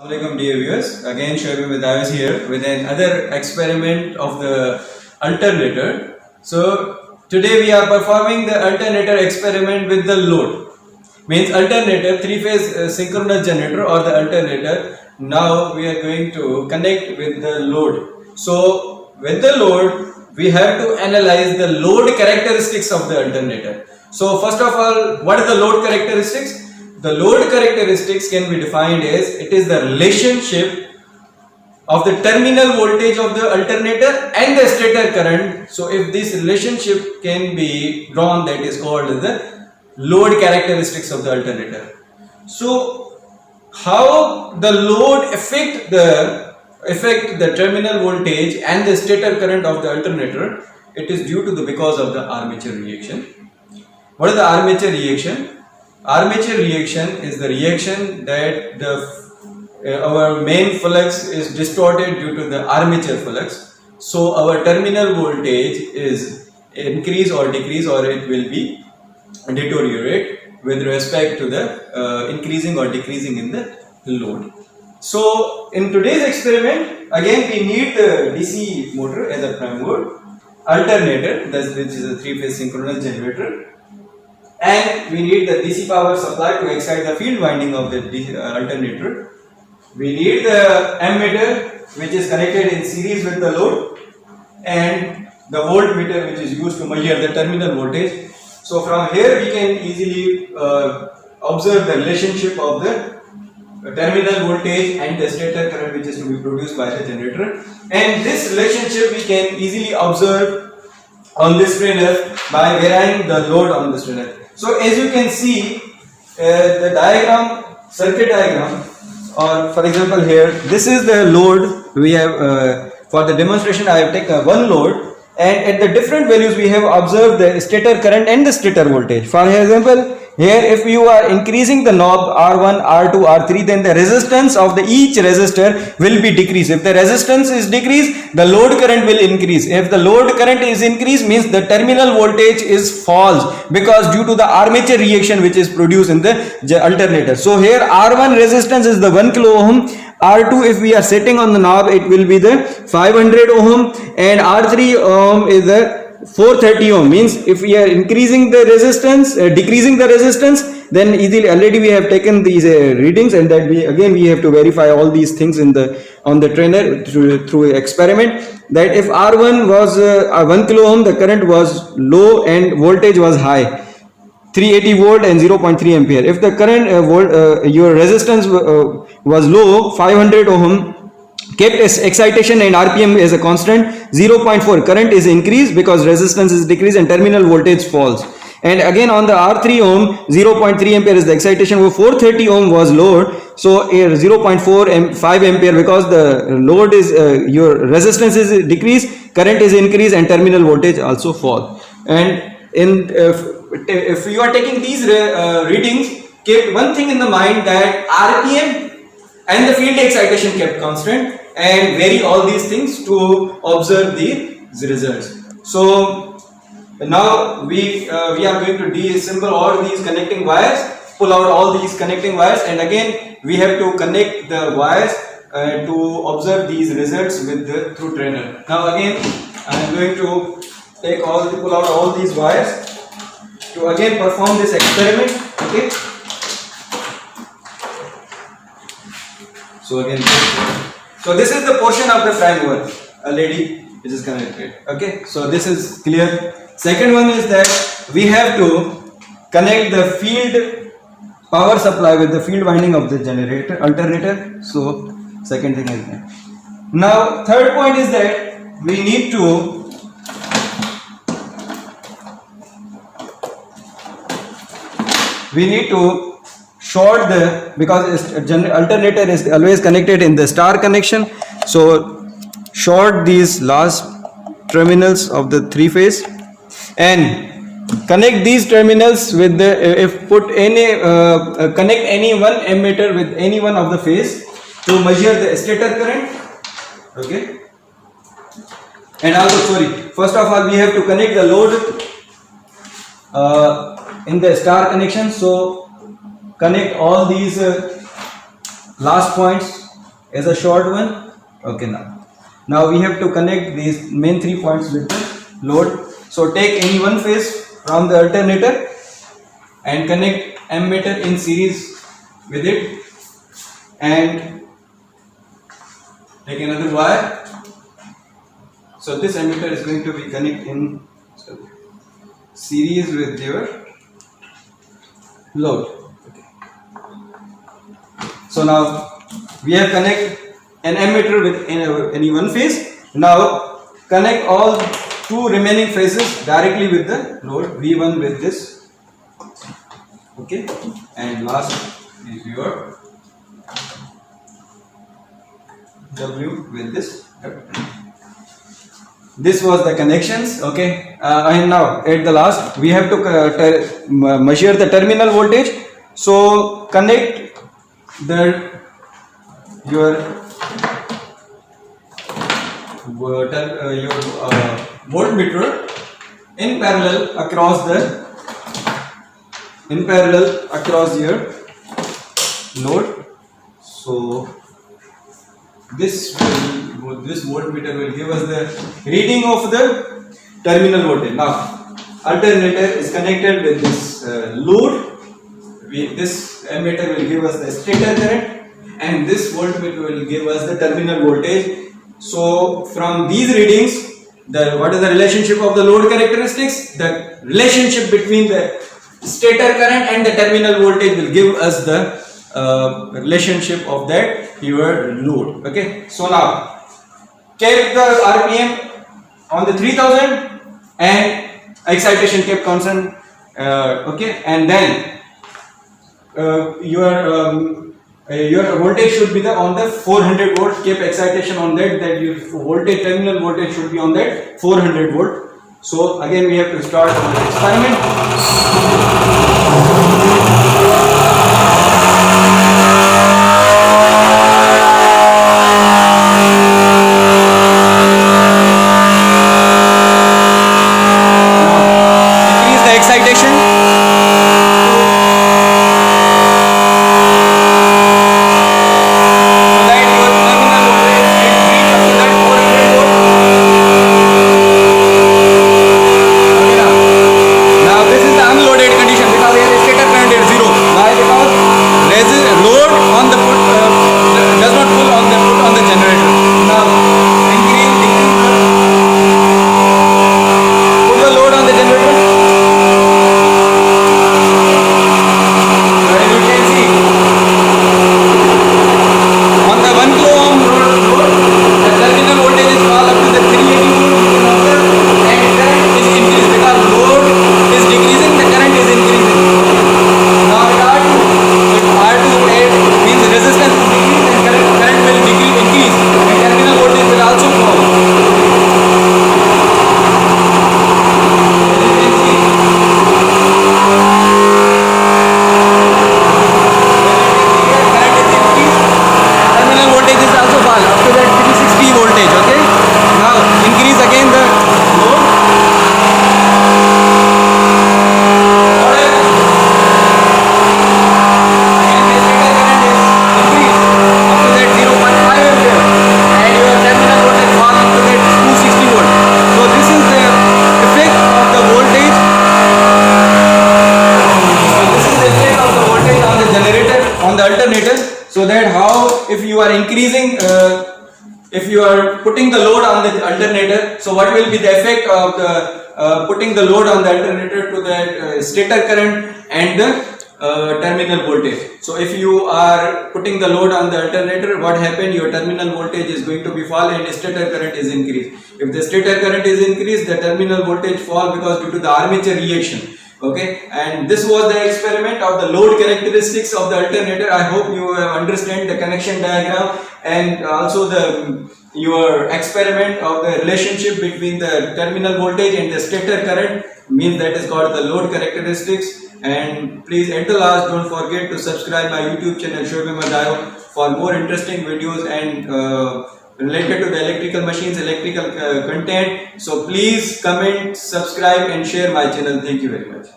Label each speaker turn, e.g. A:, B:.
A: Assalamualaikum dear viewers, again Shoaib Vidawas here with another experiment of the alternator. So today we are performing the alternator experiment with the load. Means alternator, three-phase synchronous generator or the alternator. Now we are going to connect with the load. So with the load we have to analyze the load characteristics of the alternator. So first of all, what are the load characteristics? The load characteristics can be defined as it is the relationship of the terminal voltage of the alternator and the stator current. So if this relationship can be drawn, that is called the load characteristics of the alternator. So how the load affect the terminal voltage and the stator current of the alternator? It is due to because of the armature reaction. What is the armature reaction? Armature reaction is the reaction that our main flux is distorted due to the armature flux. So our terminal voltage is increase or decrease, or it will be deteriorate with respect to the increasing or decreasing in the load. So in today's experiment, again we need the DC motor as a prime mode, alternator, which is a three-phase synchronous generator, and we need the DC power supply to excite the field winding of the alternator. We need the ammeter, which is connected in series with the load, and the voltmeter, which is used to measure the terminal voltage. So from here we can easily observe the relationship of the terminal voltage and the stator current, which is to be produced by the generator, and this relationship we can easily observe on this strainer by varying the load on the strainer. So as you can see, the diagram, circuit diagram, or for example here, this is the load we have. For the demonstration I have taken one load, and at the different values we have observed the stator current and the stator voltage. For example, here if you are increasing the knob R1, R2, R3, then the resistance of each resistor will be decreased. If the resistance is decreased, the load current will increase. If the load current is increased, means the terminal voltage is falls, because due to the armature reaction which is produced in the alternator. So here R1 resistance is the 1 kilo ohm, R2 if we are setting on the knob it will be the 500 ohm, and R3 ohm is the 430 ohm. Means if we are increasing the resistance, decreasing the resistance, then easily already we have taken these readings, and that we have to verify all these things on the trainer through experiment, that if R1 was 1 kilo ohm, the current was low and voltage was high, 380 volt and 0.3 ampere. If the current your resistance was low, 500 ohm, kept as excitation and RPM as a constant, 0.4 current is increased because resistance is decreased and terminal voltage falls. And again on the R3 ohm, 0.3 ampere is the excitation, 430 ohm was load, so 0.5 ampere, because the load is your resistance is decreased, current is increased, and terminal voltage also fall. And if you are taking these readings, keep one thing in the mind, that RPM and the field excitation kept constant, and vary all these things to observe the results. So now we are going to deassemble all these connecting wires, pull out all these connecting wires, and again we have to connect the wires to observe these results through trainer. Now again I am going to pull out all these wires to again perform this experiment. Okay. So again, so this is the portion of the prime mover, LED which is connected. Okay, so this is clear. Second one is that we have to connect the field power supply with the field winding of the alternator. So second thing is that. Now third point is that we need to short because alternator is always connected in the star connection, so short these last terminals of the three phase and connect these terminals with connect any one ammeter with any one of the phase to measure the stator current. Okay, and also first of all we have to connect the load in the star connection. So connect all these last points is a short one. Okay, now we have to connect these main 3 points with the load. So take any one phase from the alternator and connect ammeter in series with it, and take another wire. So this ammeter is going to be connected in series with your load. Okay. So now we have connected an ammeter with any one phase. Now connect all 2 remaining phases directly with the load, V1 with this. Okay, and last is your W with this. This was the connections. Okay, and now at the last we have to measure the terminal voltage. So connect your voltmeter in parallel across your load. So this voltmeter will give us the reading of the terminal voltage. Now alternator is connected with this load. This ammeter will give us the stator current, and this voltmeter will give us the terminal voltage. So from these readings, what is the relationship of the load characteristics? The relationship between the stator current and the terminal voltage will give us the relationship of that your load. Okay, so now keep the RPM on the 3000 and excitation kept constant. Okay, and then your voltage should be on the 400 volt. Keep excitation on that your voltage, terminal voltage should be on that 400 volt. So again we have to start on the experiment. So that how if you are increasing, if you are putting the load on the alternator, so what will be the effect of the putting the load on the alternator to the stator current and the terminal voltage. So if you are putting the load on the alternator, what happened? Your terminal voltage is going to be fall and stator current is increased. If the stator current is increased, the terminal voltage fall because due to the armature reaction. Okay, and this was the experiment of the load characteristics of the alternator. I hope you understand the connection diagram and also your experiment of the relationship between the terminal voltage and the stator current, means that is called the load characteristics. And please at the last don't forget to subscribe my YouTube channel Shoaib Ahmed Ayo for more interesting videos and related to the electrical machines, electrical content. So please comment, subscribe and share my channel. Thank you very much.